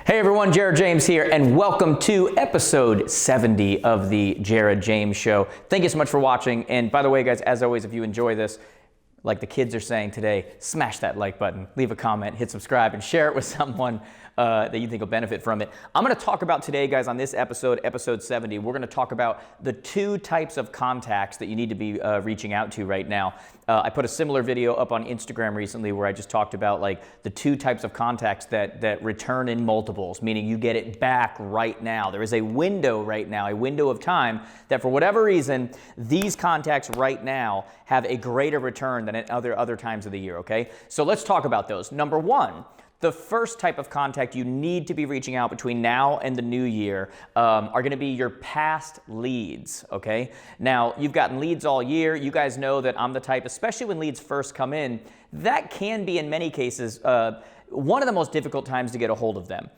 Hey everyone, Jared James here, and welcome to episode 70 of the Jared James Show. Thank you so much for watching, and by the way guys, as always, if you enjoy this, like the kids are saying today, smash that like button, leave a comment, hit subscribe, and share it with someone that you think will benefit from it. I'm going to talk about today, guys, on this episode 70, we're going to talk about the two types of contacts that you need to be reaching out to right now. I put a similar video up on Instagram recently where I just talked about like the two types of contacts that return in multiples, meaning you get it back right now. There is a window right now, a window of time that for whatever reason, these contacts right now have a greater return than at other times of the year, okay? So let's talk about those. Number one, the first type of contact you need to be reaching out between now and the new year are going to be your past leads, okay? Now, you've gotten leads all year. You guys know that I'm the type, especially when leads first come in, that can be in many cases one of the most difficult times to get a hold of them,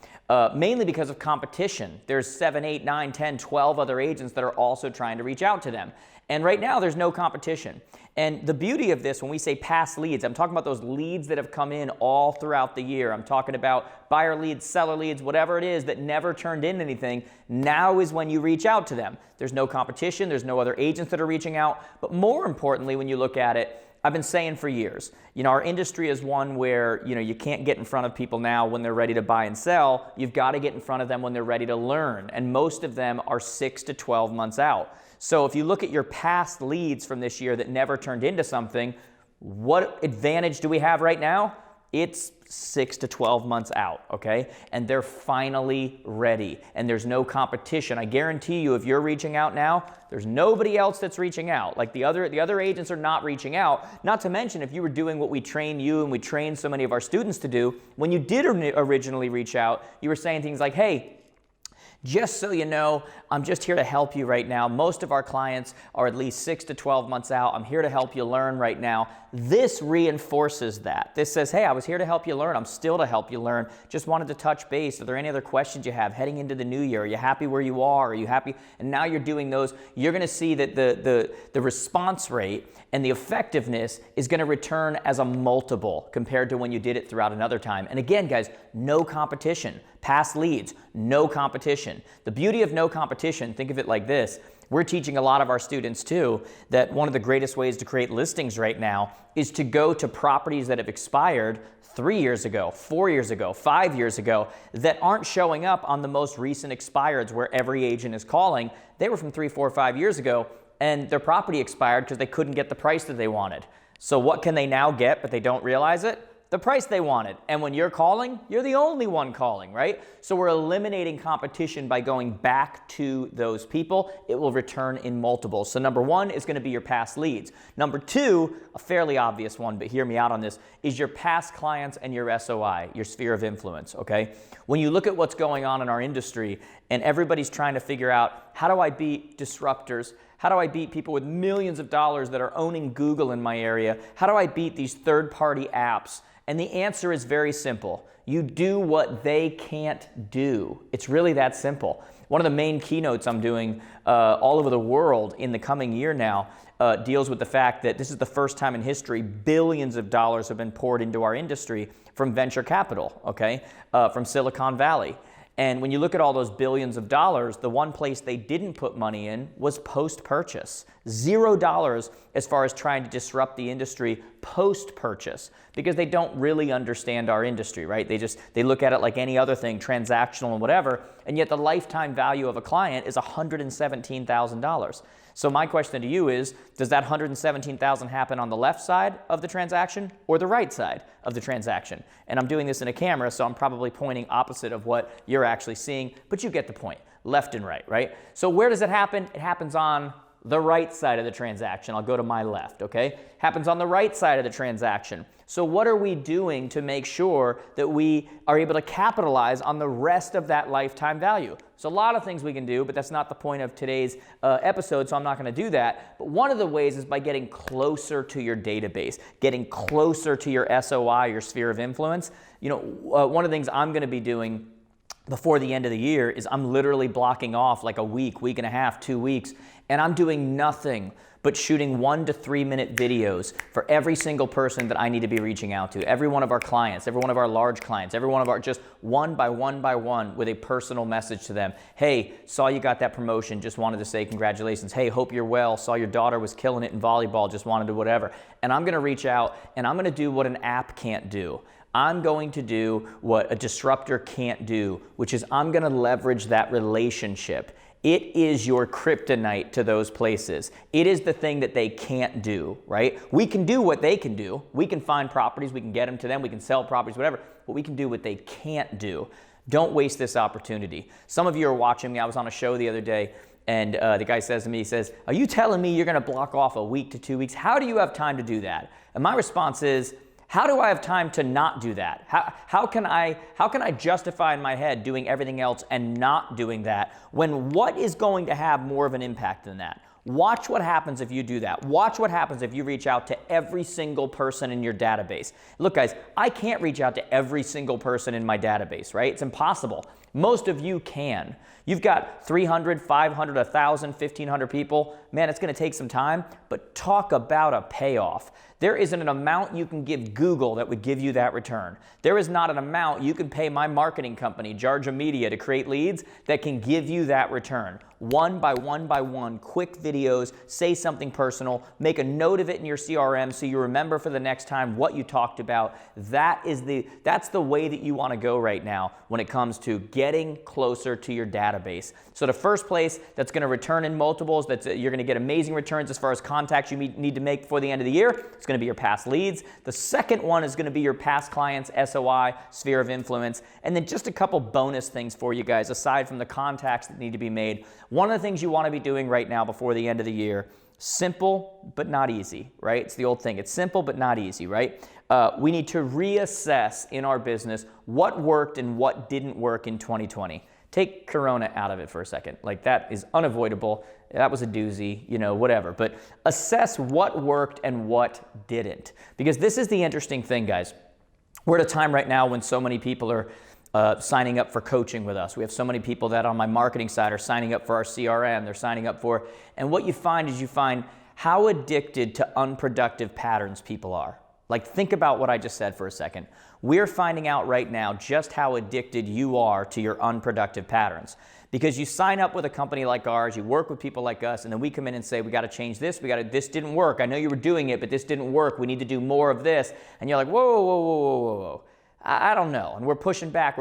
mainly because of competition. There's 7, 8, 9, 10, 12 other agents that are also trying to reach out to them. And right now, there's no competition. And the beauty of this, when we say past leads, I'm talking about those leads that have come in all throughout the year. I'm talking about buyer leads, seller leads, whatever it is that never turned in anything. Now is when you reach out to them. There's no competition. There's no other agents that are reaching out. But more importantly, when you look at it, I've been saying for years, our industry is one where, you can't get in front of people now when they're ready to buy and sell. You've got to get in front of them when they're ready to learn. And most of them are 6 to 12 months out. So if you look at your past leads from this year that never turned into something, what advantage do we have right now? It's 6 to 12 months out, okay? And they're finally ready, and there's no competition. I guarantee you, if you're reaching out now, there's nobody else that's reaching out. Like the other agents are not reaching out. Not to mention, if you were doing what we trained you and we trained so many of our students to do, when you did originally reach out, you were saying things like, hey, just so you know, I'm just here to help you right now. Most of our clients are at least 6 to 12 months out. I'm here to help you learn right now. This reinforces that. This says, hey, I was here to help you learn. I'm still to help you learn. Just wanted to touch base. Are there any other questions you have heading into the new year? Are you happy where you are? Are you happy? And now you're doing those. You're going to see that the response rate and the effectiveness is going to return as a multiple compared to when you did it throughout another time. And again, guys, no competition. Past leads, no competition. The beauty of no competition, think of it like this. We're teaching a lot of our students too that one of the greatest ways to create listings right now is to go to properties that have expired 3 years ago, 4 years ago, 5 years ago that aren't showing up on the most recent expireds where every agent is calling. They were from 3, 4, 5 years ago and their property expired because they couldn't get the price that they wanted. So what can they now get but they don't realize it? The price they wanted. And when you're calling, you're the only one calling, right? So we're eliminating competition by going back to those people. It will return in multiples. So number one is going to be your past leads. Number two, a fairly obvious one, but hear me out on this, is your past clients and your SOI, your sphere of influence, okay? When you look at what's going on in our industry and everybody's trying to figure out, how do I beat disruptors? How do I beat people with millions of dollars that are owning Google in my area? How do I beat these third-party apps? And the answer is very simple. You do what they can't do. It's really that simple. One of the main keynotes I'm doing all over the world in the coming year now deals with the fact that this is the first time in history billions of dollars have been poured into our industry from venture capital, okay, from Silicon Valley. And when you look at all those billions of dollars, the one place they didn't put money in was post-purchase. $0 as far as trying to disrupt the industry post-purchase because they don't really understand our industry, right? They look at it like any other thing, transactional and whatever, and yet the lifetime value of a client is $117,000. So my question to you is, does that $117,000 happen on the left side of the transaction or the right side of the transaction? And I'm doing this in a camera, so I'm probably pointing opposite of what you're actually seeing, but you get the point, left and right? So where does it happen? It happens on the right side of the transaction. I'll go to my left, okay? Happens on the right side of the transaction. So what are we doing to make sure that we are able to capitalize on the rest of that lifetime value? So a lot of things we can do, but that's not the point of today's episode, so I'm not going to do that. But one of the ways is by getting closer to your database, getting closer to your SOI, your sphere of influence. One of the things I'm going to be doing before the end of the year is I'm literally blocking off like a week and a half, 2 weeks, and I'm doing nothing but shooting 1 to 3 minute videos for every single person that I need to be reaching out to, every one of our clients, every one of our large clients, every one of our, just one by one with a personal message to them. Hey, saw you got that promotion, just wanted to say congratulations. Hey, hope you're well, saw your daughter was killing it in volleyball, just wanted to whatever. And I'm gonna reach out and I'm gonna do what an app can't do. I'm going to do what a disruptor can't do, which is I'm gonna leverage that relationship. It is your kryptonite to those places. It is the thing that they can't do, right? We can do what they can do. We can find properties, we can get them to them, we can sell properties, whatever, but we can do what they can't do. Don't waste this opportunity. Some of you are watching me. I was on a show the other day, and the guy says to me, he says, are you telling me you're gonna block off a week to 2 weeks? How do you have time to do that? And my response is, how do I have time to not do that? How can I justify in my head doing everything else and not doing that when what is going to have more of an impact than that? Watch what happens if you do that. Watch what happens if you reach out to every single person in your database. Look, guys, I can't reach out to every single person in my database, right? It's impossible. Most of you can. You've got 300, 500, 1,000, 1,500 people. Man, it's going to take some time, but talk about a payoff. There isn't an amount you can give Google that would give you that return. There is not an amount you can pay my marketing company, Jarja Media, to create leads that can give you that return. One by one, quick videos, say something personal, make a note of it in your CRM so you remember for the next time what you talked about. That's the way that you want to go right now when it comes to getting closer to your database. So the first place that's going to return in multiples, you're going to get amazing returns as far as contacts you need to make before the end of the year, it's going to be your past leads. The second one is going to be your past clients, SOI, sphere of influence, and then just a couple bonus things for you guys aside from the contacts that need to be made. One of the things you want to be doing right now before the end of the year, simple but not easy, right? It's the old thing. It's simple but not easy, right? We need to reassess in our business what worked and what didn't work in 2020. Take Corona out of it for a second. Like, that is unavoidable. That was a doozy, whatever. But assess what worked and what didn't. Because this is the interesting thing, guys. We're at a time right now when so many people are signing up for coaching with us. We have so many people that on my marketing side are signing up for our CRM. They're signing up for, and what you find is how addicted to unproductive patterns people are. Like, think about what I just said for a second. We're finding out right now just how addicted you are to your unproductive patterns. Because you sign up with a company like ours, you work with people like us, and then we come in and say, we got to change this, this didn't work. I know you were doing it, but this didn't work. We need to do more of this. And you're like, whoa. I don't know. And we're pushing back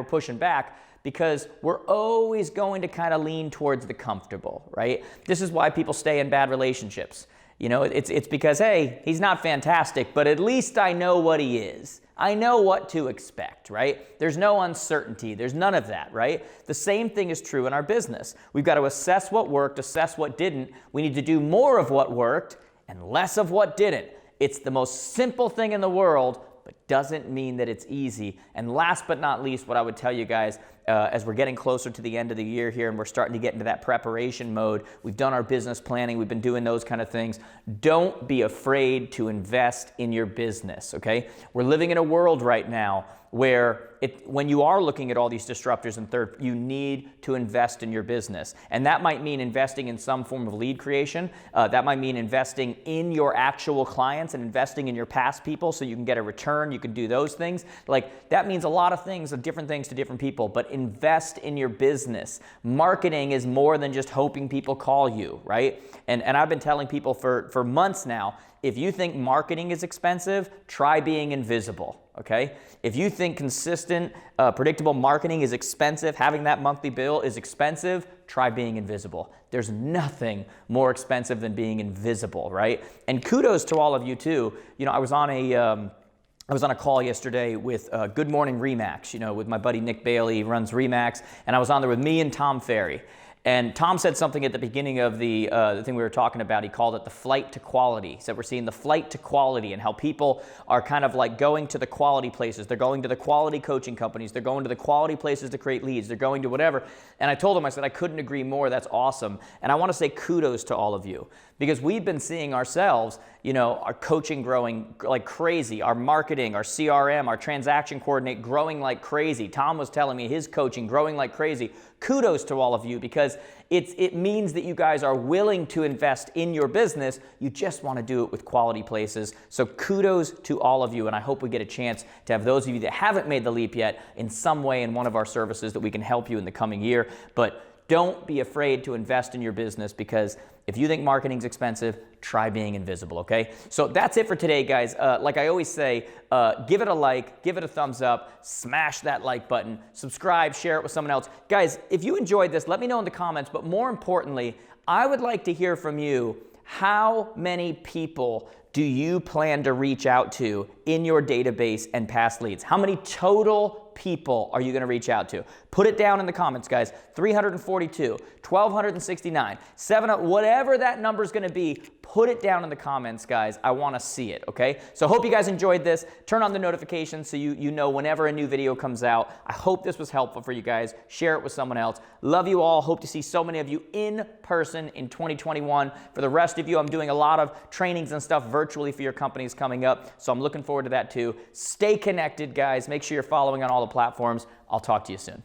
because we're always going to kind of lean towards the comfortable, right? This is why people stay in bad relationships. It's because, hey, he's not fantastic, but at least I know what he is. I know what to expect, right? There's no uncertainty. There's none of that, right? The same thing is true in our business. We've got to assess what worked, assess what didn't. We need to do more of what worked and less of what didn't. It's the most simple thing in the world, but doesn't mean that it's easy. And last but not least, what I would tell you guys, as we're getting closer to the end of the year here and we're starting to get into that preparation mode, we've done our business planning, we've been doing those kind of things. Don't be afraid to invest in your business, okay? We're living in a world right now where when you are looking at all these disruptors and you need to invest in your business. And that might mean investing in some form of lead creation. That might mean investing in your actual clients and investing in your past people so you can get a return. You can do those things. Like, that means a lot of things, different things to different people, but invest in your business. Marketing is more than just hoping people call you, right? And I've been telling people for months now, if you think marketing is expensive, try being invisible. Okay? If you think consistent, predictable marketing is expensive, having that monthly bill is expensive, try being invisible. There's nothing more expensive than being invisible, right? And kudos to all of you too. I was on a call yesterday with Good Morning Remax, with my buddy Nick Bailey, he runs Remax, and I was on there with me and Tom Ferry. And Tom said something at the beginning of the thing we were talking about. He called it the flight to quality. He said we're seeing the flight to quality and how people are kind of like going to the quality places. They're going to the quality coaching companies. They're going to the quality places to create leads. They're going to whatever. And I told him, I said, I couldn't agree more. That's awesome. And I want to say kudos to all of you because we've been seeing ourselves, our coaching growing like crazy, our marketing, our CRM, our transaction coordinate growing like crazy. Tom was telling me his coaching growing like crazy. Kudos to all of you because because it means that you guys are willing to invest in your business. You just want to do it with quality places. So kudos to all of you, and I hope we get a chance to have those of you that haven't made the leap yet in some way in one of our services that we can help you in the coming year. But don't be afraid to invest in your business, because if you think marketing's expensive, try being invisible, okay? So that's it for today, guys. Like I always say, give it a like, give it a thumbs up, smash that like button, subscribe, share it with someone else. Guys, if you enjoyed this, let me know in the comments, but more importantly, I would like to hear from you. How many people do you plan to reach out to in your database and past leads? How many total people are you going to reach out to? Put it down in the comments, guys. 342, 1,269, 7, whatever that number is going to be, put it down in the comments, guys. I want to see it, okay? So hope you guys enjoyed this. Turn on the notifications so you know whenever a new video comes out. I hope this was helpful for you guys. Share it with someone else. Love you all. Hope to see so many of you in person in 2021. For the rest of you, I'm doing a lot of trainings and stuff virtually for your companies coming up, so I'm looking forward to that too. Stay connected, guys. Make sure you're following on all the platforms. I'll talk to you soon.